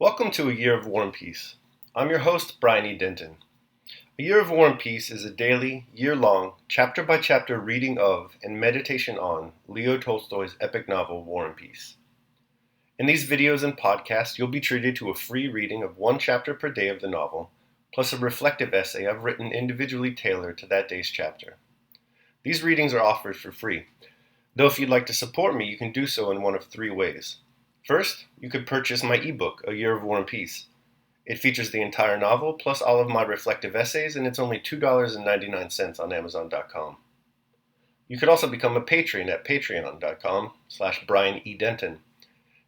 Welcome to A Year of War and Peace. I'm your host, Brian E. Denton. A Year of War and Peace is a daily, year-long, chapter-by-chapter reading of and meditation on Leo Tolstoy's epic novel, War and Peace. In these videos and podcasts, you'll be treated to a free reading of one chapter per day of the novel, plus a reflective essay I've written individually tailored to that day's chapter. These readings are offered for free, though if you'd like to support me, you can do so in one of three ways. First, you could purchase my ebook, A Year of War and Peace. It features the entire novel, plus all of my reflective essays, and it's only $2.99 on Amazon.com. You could also become a patron at patreon.com/BrianEDenton.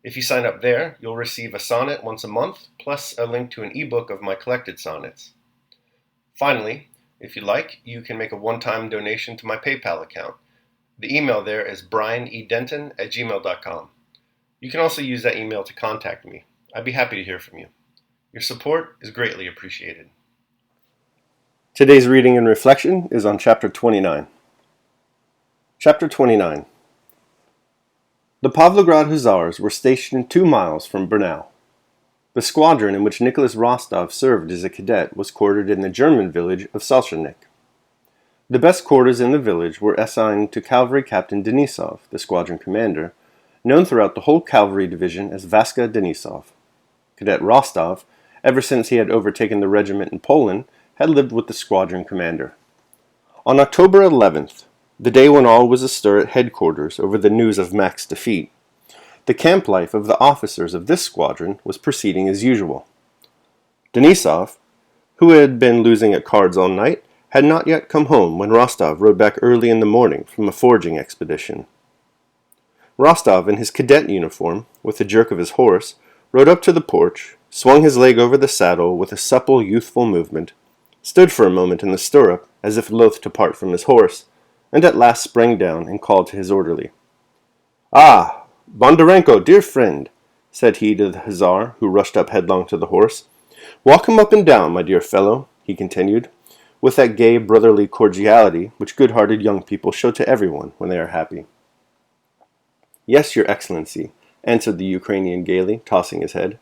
If you sign up there, you'll receive a sonnet once a month, plus a link to an ebook of my collected sonnets. Finally, if you like, you can make a one-time donation to my PayPal account. The email there is brianedenton@gmail.com. You can also use that email to contact me. I'd be happy to hear from you. Your support is greatly appreciated. Today's reading and reflection is on Chapter 29. Chapter 29. The Pavlograd Hussars were stationed 2 miles from Brno. The squadron in which Nicholas Rostov served as a cadet was quartered in the German village of Salzernik. The best quarters in the village were assigned to Cavalry Captain Denisov, the squadron commander, known throughout the whole cavalry division as Vaska Denisov. Cadet Rostov, ever since he had overtaken the regiment in Poland, had lived with the squadron commander. On October 11th, the day when all was astir at headquarters over the news of Mack's defeat, the camp life of the officers of this squadron was proceeding as usual. Denisov, who had been losing at cards all night, had not yet come home when Rostov rode back early in the morning from a foraging expedition. Rostov, in his cadet uniform, with a jerk of his horse, rode up to the porch, swung his leg over the saddle with a supple, youthful movement, stood for a moment in the stirrup, as if loath to part from his horse, and at last sprang down and called to his orderly. "Ah, Bondarenko, dear friend," said he to the hussar, who rushed up headlong to the horse. "Walk him up and down, my dear fellow," he continued, with that gay, brotherly cordiality which good-hearted young people show to everyone when they are happy. "Yes, your excellency," answered the Ukrainian gaily, tossing his head.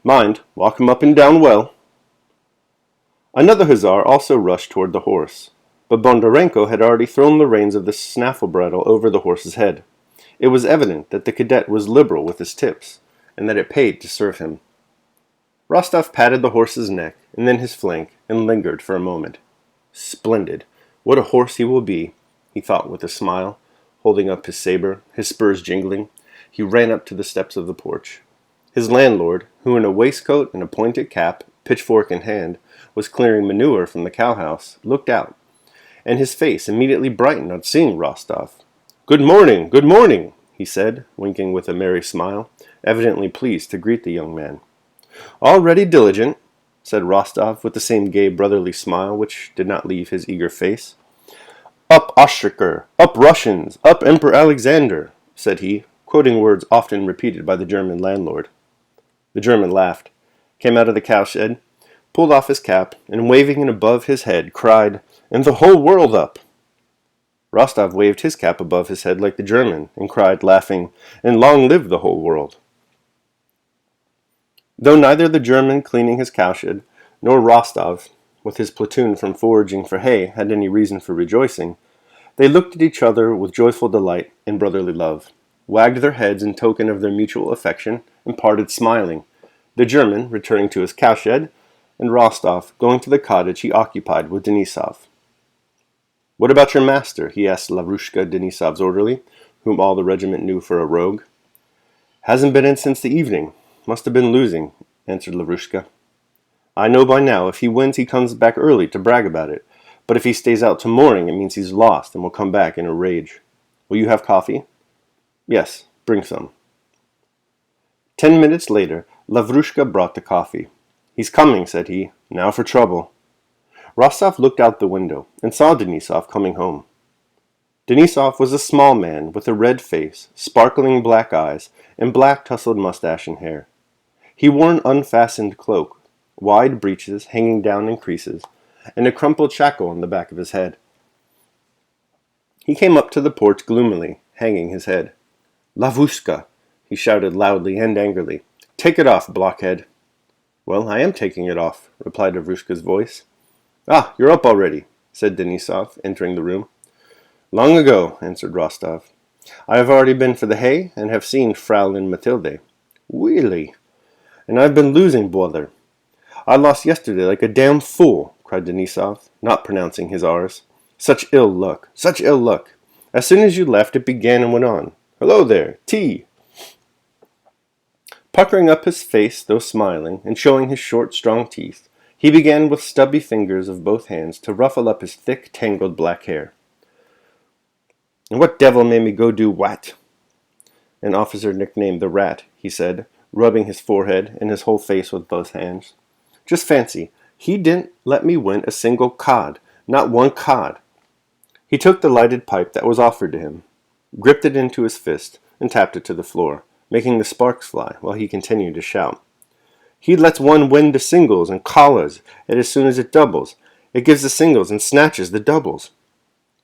"Mind, walk him up and down well." Another hussar also rushed toward the horse, but Bondarenko had already thrown the reins of the snaffle bridle over the horse's head. It was evident that the cadet was liberal with his tips, and that it paid to serve him. Rostov patted the horse's neck, and then his flank, and lingered for a moment. "Splendid! What a horse he will be," he thought with a smile. Holding up his saber, his spurs jingling, he ran up to the steps of the porch. His landlord, who in a waistcoat and a pointed cap, pitchfork in hand, was clearing manure from the cowhouse, looked out, and his face immediately brightened on seeing Rostov. "Good morning, he said, winking with a merry smile, evidently pleased to greet the young man. "Already diligent," said Rostov with the same gay brotherly smile which did not leave his eager face. "Up Ostrikar, up Russians, up Emperor Alexander," said he, quoting words often repeated by the German landlord. The German laughed, came out of the cowshed, pulled off his cap, and waving it above his head, cried, "And the whole world up!" Rostov waved his cap above his head like the German, and cried, laughing, "And long live the whole world!" Though neither the German cleaning his cowshed, nor Rostov, with his platoon from foraging for hay, had any reason for rejoicing, they looked at each other with joyful delight and brotherly love, wagged their heads in token of their mutual affection, and parted smiling, the German returning to his cowshed, and Rostov going to the cottage he occupied with Denisov. "What about your master?" he asked Lavrushka, Denisov's orderly, whom all the regiment knew for a rogue. "Hasn't been in since the evening. Must have been losing," answered Lavrushka. "I know by now if he wins he comes back early to brag about it, but if he stays out till morning it means he's lost and will come back in a rage. Will you have coffee?" "Yes, bring some." 10 minutes later, Lavrushka brought the coffee. "He's coming," said he. "Now for trouble." Rostov looked out the window and saw Denisov coming home. Denisov was a small man with a red face, sparkling black eyes, and black tousled mustache and hair. He wore an unfastened cloak, wide breeches hanging down in creases, and a crumpled shackle on the back of his head. He came up to the porch gloomily, hanging his head. "Lavushka!" he shouted loudly and angrily. "Take it off, blockhead! Well, I am taking it off, replied Lavrishka's voice. Ah, you're up already, said Denisov, entering the room. Long ago, answered Rostov. I have already been for the hay, and have seen Fraulein Mathilde. Really? And I've been losing, brother. I lost yesterday like a damn fool, cried Denisov, not pronouncing his R's. Such ill luck, such ill luck. As soon as you left, it began and went on. Hello there, tea! Puckering up his face, though smiling, and showing his short, strong teeth, he began with stubby fingers of both hands to ruffle up his thick, tangled black hair. And what devil made me go do what? An officer nicknamed the Rat, he said, rubbing his forehead and his whole face with both hands. Just fancy, he didn't let me win a single cod, not one cod. He took the lighted pipe that was offered to him, gripped it into his fist, and tapped it to the floor, making the sparks fly, while he continued to shout. He lets one win the singles and collars, and as soon as it doubles, it gives the singles and snatches the doubles.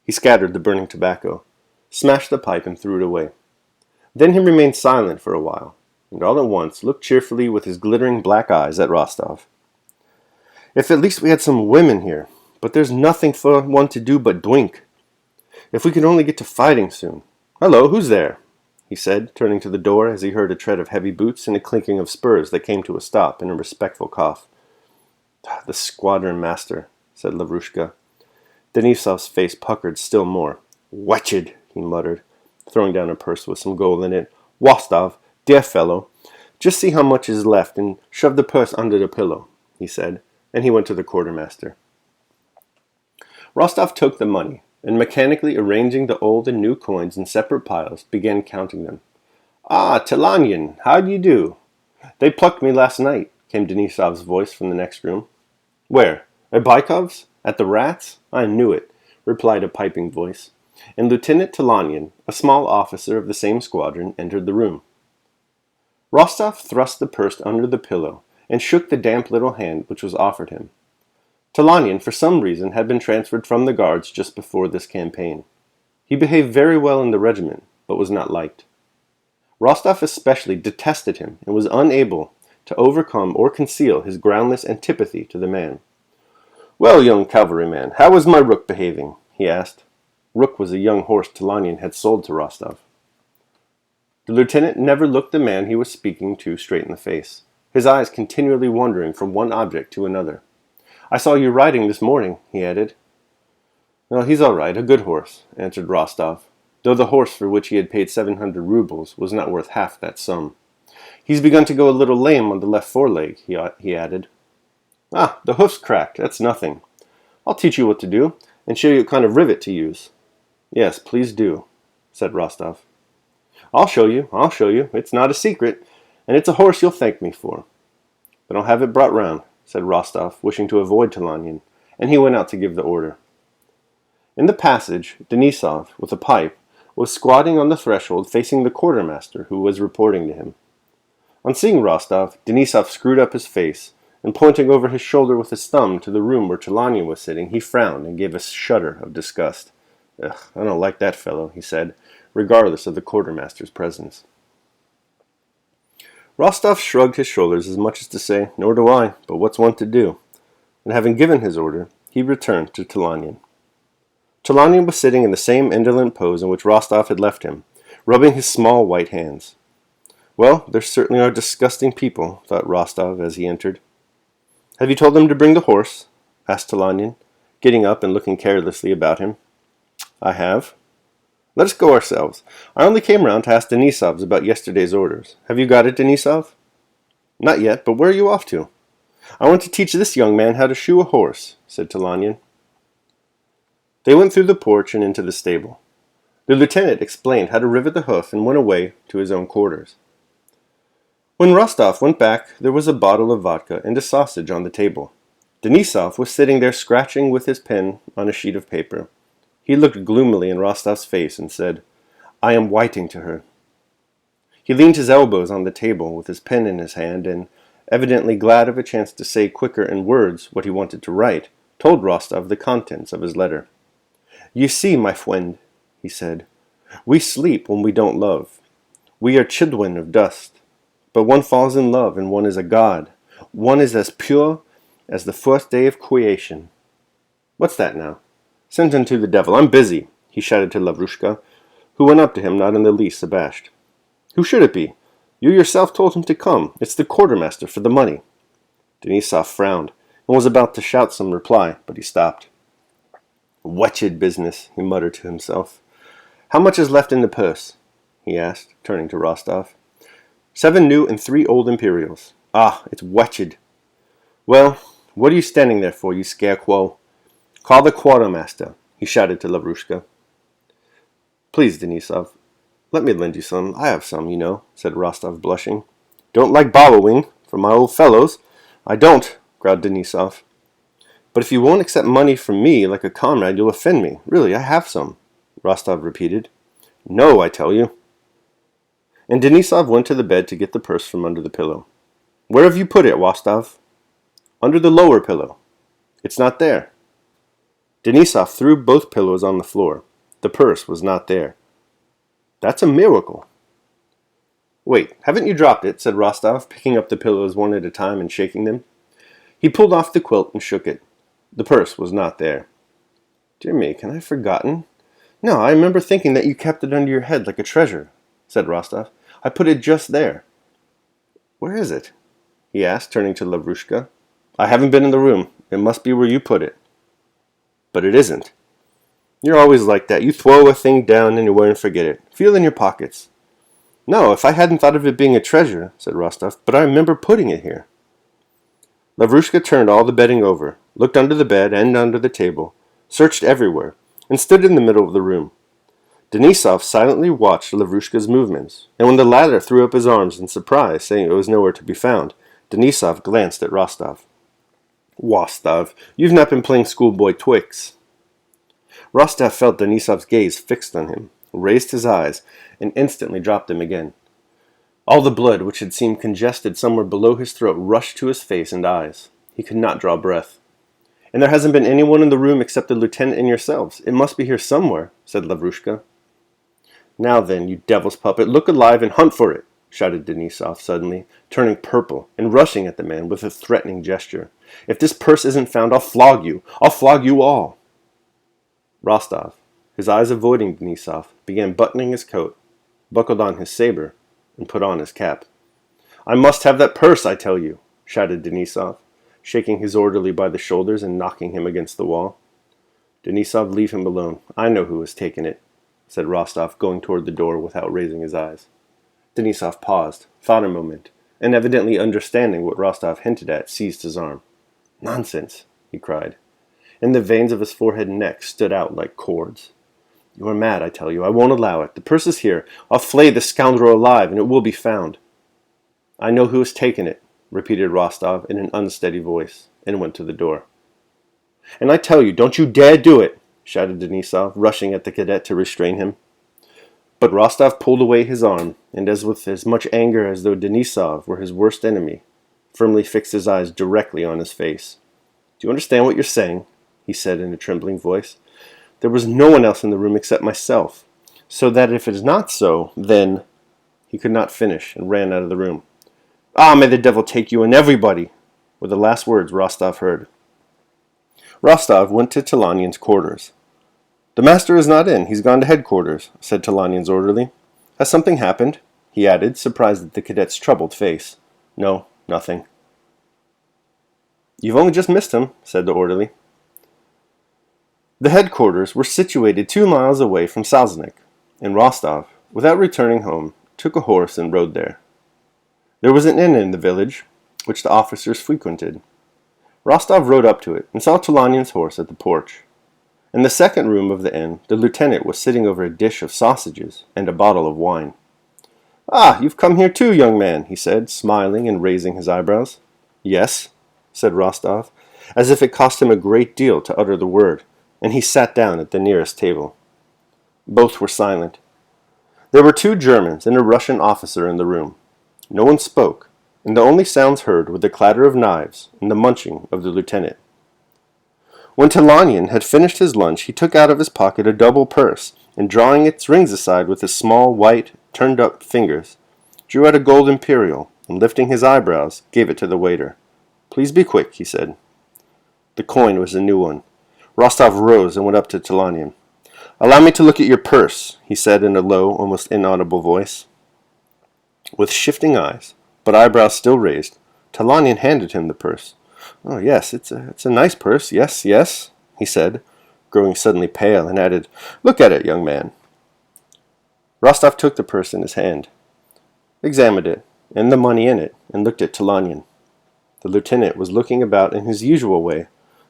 He scattered the burning tobacco, smashed the pipe, and threw it away. Then he remained silent for a while, and all at once looked cheerfully with his glittering black eyes at Rostov. If at least we had some women here, but there's nothing for one to do but drink. If we could only get to fighting soon. Hello, who's there? He said, turning to the door as he heard a tread of heavy boots and a clinking of spurs that came to a stop in a respectful cough. The squadron master, said Lavrushka. Denisov's face puckered still more. Wretched, he muttered, throwing down a purse with some gold in it. Rostov, dear fellow, just see how much is left and shove the purse under the pillow, he said, and he went to the quartermaster. Rostov took the money, and mechanically arranging the old and new coins in separate piles, began counting them. Ah, Tilanyan, how do you do? They plucked me last night, came Denisov's voice from the next room. Where? At Bykov's? At the Rats? I knew it, replied a piping voice, and Lieutenant Tilanyan, a small officer of the same squadron, entered the room. Rostov thrust the purse under the pillow, and shook the damp little hand which was offered him. Tilanyan, for some reason, had been transferred from the Guards just before this campaign. He behaved very well in the regiment, but was not liked. Rostov especially detested him, and was unable to overcome or conceal his groundless antipathy to the man. Well, young cavalryman, how is my Rook behaving? He asked. Rook was a young horse Tilanyan had sold to Rostov. The lieutenant never looked the man he was speaking to straight in the face, his eyes continually wandering from one object to another. I saw you riding this morning, he added. Well, he's all right, a good horse, answered Rostov, though the horse for which he had paid 700 rubles was not worth half that sum. He's begun to go a little lame on the left foreleg, he added. Ah, the hoof's cracked, that's nothing. I'll teach you what to do, and show you what kind of rivet to use. Yes, please do, said Rostov. I'll show you, it's not a secret, and it's a horse you'll thank me for. But I'll have it brought round, said Rostov, wishing to avoid Tilanyan, and he went out to give the order. In the passage, Denisov, with a pipe, was squatting on the threshold facing the quartermaster, who was reporting to him. On seeing Rostov, Denisov screwed up his face, and pointing over his shoulder with his thumb to the room where Tilanyan was sitting, he frowned and gave a shudder of disgust. Ugh, I don't like that fellow, he said, regardless of the quartermaster's presence. Rostov shrugged his shoulders as much as to say, nor do I, but what's one to do? And having given his order, he returned to Tilanyan. Tilanyan was sitting in the same indolent pose in which Rostov had left him, rubbing his small white hands. Well, there certainly are disgusting people, thought Rostov as he entered. Have you told them to bring the horse? Asked Tilanyan, getting up and looking carelessly about him. I have. Let us go ourselves. I only came round to ask Denisov's about yesterday's orders. Have you got it, Denisov? Not yet, but where are you off to? I want to teach this young man how to shoe a horse, said Tilanyan. They went through the porch and into the stable. The lieutenant explained how to rivet the hoof and went away to his own quarters. When Rostov went back, there was a bottle of vodka and a sausage on the table. Denisov was sitting there scratching with his pen on a sheet of paper. He looked gloomily in Rostov's face and said, I am writing to her. He leaned his elbows on the table with his pen in his hand and, evidently glad of a chance to say quicker in words what he wanted to write, told Rostov the contents of his letter. You see, my friend, he said, we sleep when we don't love. We are children of dust. But one falls in love and one is a god. One is as pure as the first day of creation. What's that now? Send him to the devil. I'm busy, he shouted to Lavrushka, who went up to him not in the least abashed. Who should it be? You yourself told him to come. It's the quartermaster for the money. Denisov frowned and was about to shout some reply, but he stopped. Wretched business, he muttered to himself. How much is left in the purse? He asked, turning to Rostov. 7 new and 3 old imperials. Ah, it's wretched. Well, what are you standing there for, you scarecrow? Call the quartermaster, he shouted to Lavrushka. Please, Denisov, let me lend you some. I have some, you know, said Rostov, blushing. Don't like borrowing from my old fellows. I don't, growled Denisov. But if you won't accept money from me like a comrade, you'll offend me. Really, I have some, Rostov repeated. No, I tell you. And Denisov went to the bed to get the purse from under the pillow. Where have you put it, Rostov? Under the lower pillow. It's not there. Denisov threw both pillows on the floor. The purse was not there. That's a miracle. Wait, haven't you dropped it? Said Rostov, picking up the pillows one at a time and shaking them. He pulled off the quilt and shook it. The purse was not there. Dear me, can I have forgotten? No, I remember thinking that you kept it under your head like a treasure, said Rostov. I put it just there. Where is it? He asked, turning to Lavrushka. I haven't been in the room. It must be where you put it. But it isn't. You're always like that. You throw a thing down and you won't forget it. Feel in your pockets. No, if I hadn't thought of it being a treasure, said Rostov, but I remember putting it here. Lavrushka turned all the bedding over, looked under the bed and under the table, searched everywhere, and stood in the middle of the room. Denisov silently watched Lavrushka's movements, and when the latter threw up his arms in surprise, saying it was nowhere to be found, Denisov glanced at Rostov. Rostov, you've not been playing schoolboy Twix. Rostov felt Denisov's gaze fixed on him, raised his eyes, and instantly dropped them again. All the blood, which had seemed congested somewhere below his throat, rushed to his face and eyes. He could not draw breath. And there hasn't been anyone in the room except the lieutenant and yourselves. It must be here somewhere, said Lavrushka. Now then, you devil's puppet, look alive and hunt for it, shouted Denisov suddenly, turning purple and rushing at the man with a threatening gesture. If this purse isn't found, I'll flog you. I'll flog you all. Rostov, his eyes avoiding Denisov, began buttoning his coat, buckled on his saber, and put on his cap. I must have that purse, I tell you, shouted Denisov, shaking his orderly by the shoulders and knocking him against the wall. Denisov, leave him alone. I know who has taken it, said Rostov, going toward the door without raising his eyes. Denisov paused, thought a moment, and evidently understanding what Rostov hinted at, seized his arm. Nonsense, he cried, and the veins of his forehead and neck stood out like cords. You are mad, I tell you. I won't allow it. The purse is here. I'll flay the scoundrel alive, and it will be found. I know who has taken it, repeated Rostov in an unsteady voice, and went to the door. And I tell you, don't you dare do it, shouted Denisov, rushing at the cadet to restrain him. But Rostov pulled away his arm, and with as much anger as though Denisov were his worst enemy, firmly fixed his eyes directly on his face. Do you understand what you're saying? He said in a trembling voice. There was no one else in the room except myself, so that if it is not so, then... He could not finish, and ran out of the room. Ah, may the devil take you and everybody, were the last words Rostov heard. Rostov went to Tilanian's quarters. The master is not in. He's gone to headquarters, said Tilanian's orderly. Has something happened? He added, surprised at the cadet's troubled face. No, nothing. You've only just missed him, said the orderly. The headquarters were situated 2 miles away from Salznik, and Rostov, without returning home, took a horse and rode there. There was an inn in the village, which the officers frequented. Rostov rode up to it and saw Tilanian's horse at the porch. In the second room of the inn, the lieutenant was sitting over a dish of sausages and a bottle of wine. Ah, you've come here too, young man, he said, smiling and raising his eyebrows. Yes, said Rostov, as if it cost him a great deal to utter the word, and he sat down at the nearest table. Both were silent. There were 2 Germans and a Russian officer in the room. No one spoke, and the only sounds heard were the clatter of knives and the munching of the lieutenant. When Tilanian had finished his lunch, he took out of his pocket a double purse, and drawing its rings aside with his small, white, turned-up fingers, drew out a gold imperial, and lifting his eyebrows, gave it to the waiter. "Please be quick," he said. The coin was a new one. Rostov rose and went up to Ch30. "Allow me to look at your purse," he said in a low, almost inaudible voice. With shifting eyes, but eyebrows still raised, Ch30 handed him the purse. "Oh, yes, it's a nice purse. Yes, yes," he said, growing suddenly pale, and added, "Look at it, young man." Rostov took the purse in his hand, examined it, and the money in it, and looked at Ch30. The lieutenant was looking about in his usual way,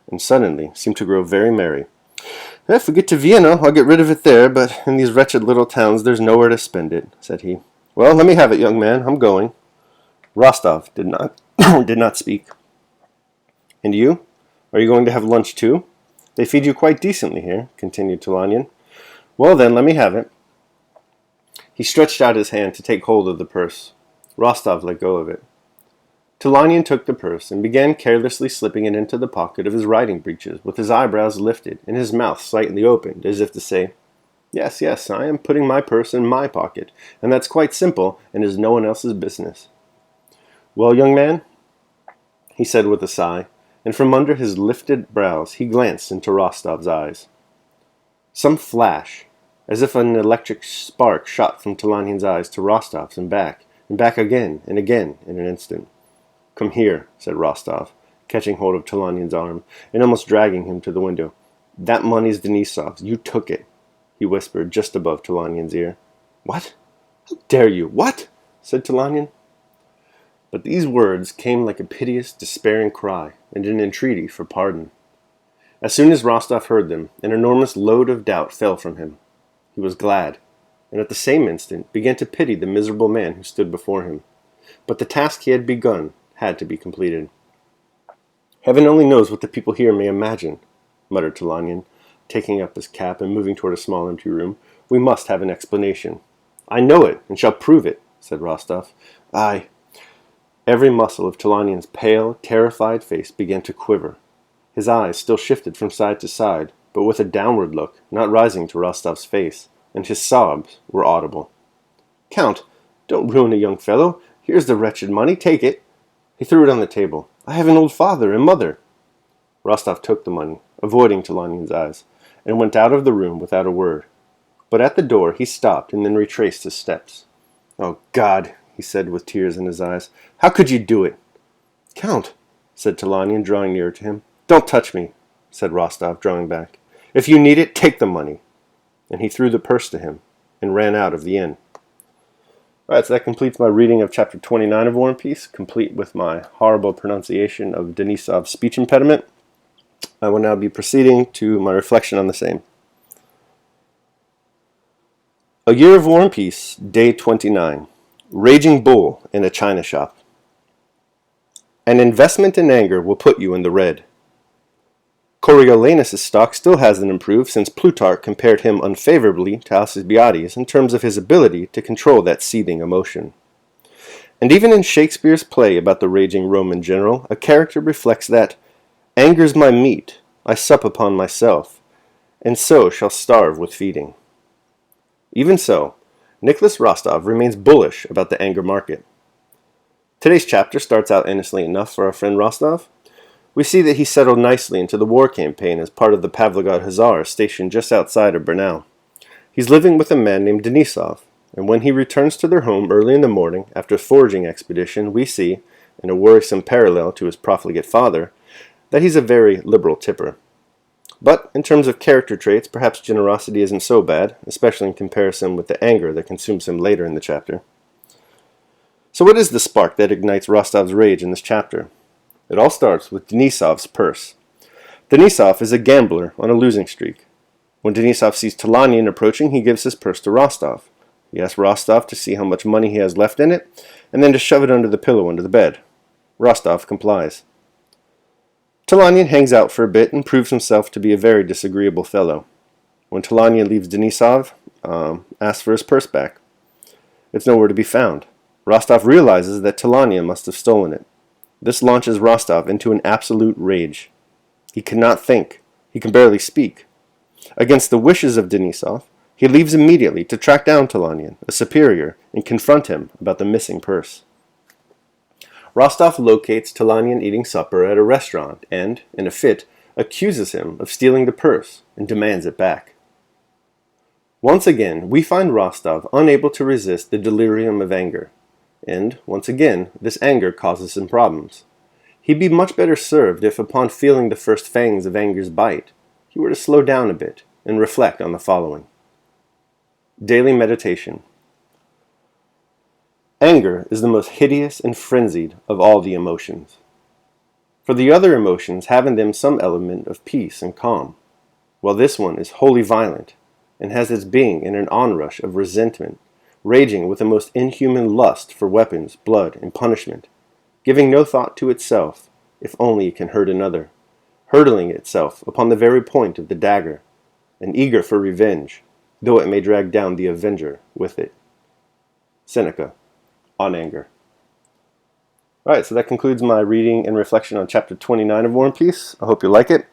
and suddenly seemed to grow very merry. "If we get to Vienna, I'll get rid of it there, but in these wretched little towns there's nowhere to spend it," said he. "Well, let me have it, young man. I'm going." Rostov did not did not speak. "And you? Are you going to have lunch too? They feed you quite decently here," continued Ch30. "Well then, let me have it." He stretched out his hand to take hold of the purse. Rostov let go of it. Ch30 took the purse and began carelessly slipping it into the pocket of his riding breeches, with his eyebrows lifted and his mouth slightly opened, as if to say, "Yes, yes, I am putting my purse in my pocket, and that's quite simple and is no one else's business." "Well, young man?" he said with a sigh, and from under his lifted brows he glanced into Rostov's eyes. Some flash, as if an electric spark shot from Ch30's eyes to Rostov's and back again and again in an instant. "Come here," said Rostov, catching hold of Ch30's arm and almost dragging him to the window. "That money's Denisov's. You took it," he whispered just above Ch30's ear. "What? How dare you? What?" said Ch30. But these words came like a piteous, despairing cry and an entreaty for pardon. As soon as Rostov heard them, an enormous load of doubt fell from him. He was glad, and at the same instant began to pity the miserable man who stood before him. But the task he had begun had to be completed. "Heaven only knows what the people here may imagine," muttered Ch30, taking up his cap and moving toward a small empty room. "We must have an explanation." "I know it, and shall prove it," said Rostov. "I—" Every muscle of Ch30's pale, terrified face began to quiver. His eyes still shifted from side to side, but with a downward look, not rising to Rostov's face, and his sobs were audible. "Count, don't ruin a young fellow. Here's the wretched money. Take it." He threw it on the table. "I have an old father and mother." Rostov took the money, avoiding Ch30's eyes, and went out of the room without a word. But at the door he stopped and then retraced his steps. "Oh, God," he said with tears in his eyes, "how could you do it?" "Count," said Ch30, drawing nearer to him. "Don't touch me," said Rostov, drawing back. "If you need it, take the money." And he threw the purse to him and ran out of the inn. Alright, so that completes my reading of Chapter 29 of War and Peace, complete with my horrible pronunciation of Denisov's speech impediment. I will now be proceeding to my reflection on the same. A Year of War and Peace, Day 29. Raging Bull in a China Shop. An investment in anger will put you in the red. Coriolanus' stock still hasn't improved since Plutarch compared him unfavorably to Alcibiades in terms of his ability to control that seething emotion. And even in Shakespeare's play about the raging Roman general, a character reflects that, "Anger's my meat, I sup upon myself, and so shall starve with feeding." Even so, Nicholas Rostov remains bullish about the anger market. Today's chapter starts out innocently enough for our friend Rostov. We see that he settled nicely into the war campaign as part of the Pavlograd Hussars stationed just outside of Brno. He's living with a man named Denisov, and when he returns to their home early in the morning after a foraging expedition, we see, in a worrisome parallel to his profligate father, that he's a very liberal tipper. But in terms of character traits, perhaps generosity isn't so bad, especially in comparison with the anger that consumes him later in the chapter. So what is the spark that ignites Rostov's rage in this chapter? It all starts with Denisov's purse. Denisov is a gambler on a losing streak. When Denisov sees Ch30 approaching, he gives his purse to Rostov. He asks Rostov to see how much money he has left in it, and then to shove it under the pillow under the bed. Rostov complies. Ch30 hangs out for a bit and proves himself to be a very disagreeable fellow. When Ch30 leaves Denisov, asks for his purse back. It's nowhere to be found. Rostov realizes that Ch30 must have stolen it. This launches Rostov into an absolute rage. He cannot think. He can barely speak. Against the wishes of Denisov, he leaves immediately to track down Ch30, a superior, and confront him about the missing purse. Rostov locates Telanian eating supper at a restaurant and, in a fit, accuses him of stealing the purse and demands it back. Once again, we find Rostov unable to resist the delirium of anger, and, once again, this anger causes him problems. He'd be much better served if, upon feeling the first fangs of anger's bite, he were to slow down a bit and reflect on the following. Daily meditation. Anger is the most hideous and frenzied of all the emotions. For the other emotions have in them some element of peace and calm, while this one is wholly violent, and has its being in an onrush of resentment, raging with a most inhuman lust for weapons, blood, and punishment, giving no thought to itself, if only it can hurt another, hurtling itself upon the very point of the dagger, and eager for revenge, though it may drag down the avenger with it. Seneca, on Anger. Alright, so that concludes my reading and reflection on Chapter 29 of War and Peace. I hope you like it.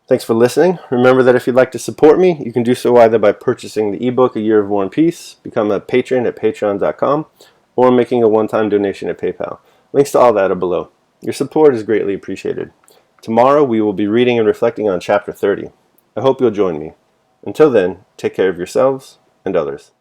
Thanks for listening. Remember that if you'd like to support me, you can do so either by purchasing the ebook A Year of War and Peace, become a patron at patreon.com, or making a one-time donation at PayPal. Links to all that are below. Your support is greatly appreciated. Tomorrow we will be reading and reflecting on Chapter 30. I hope you'll join me. Until then, take care of yourselves and others.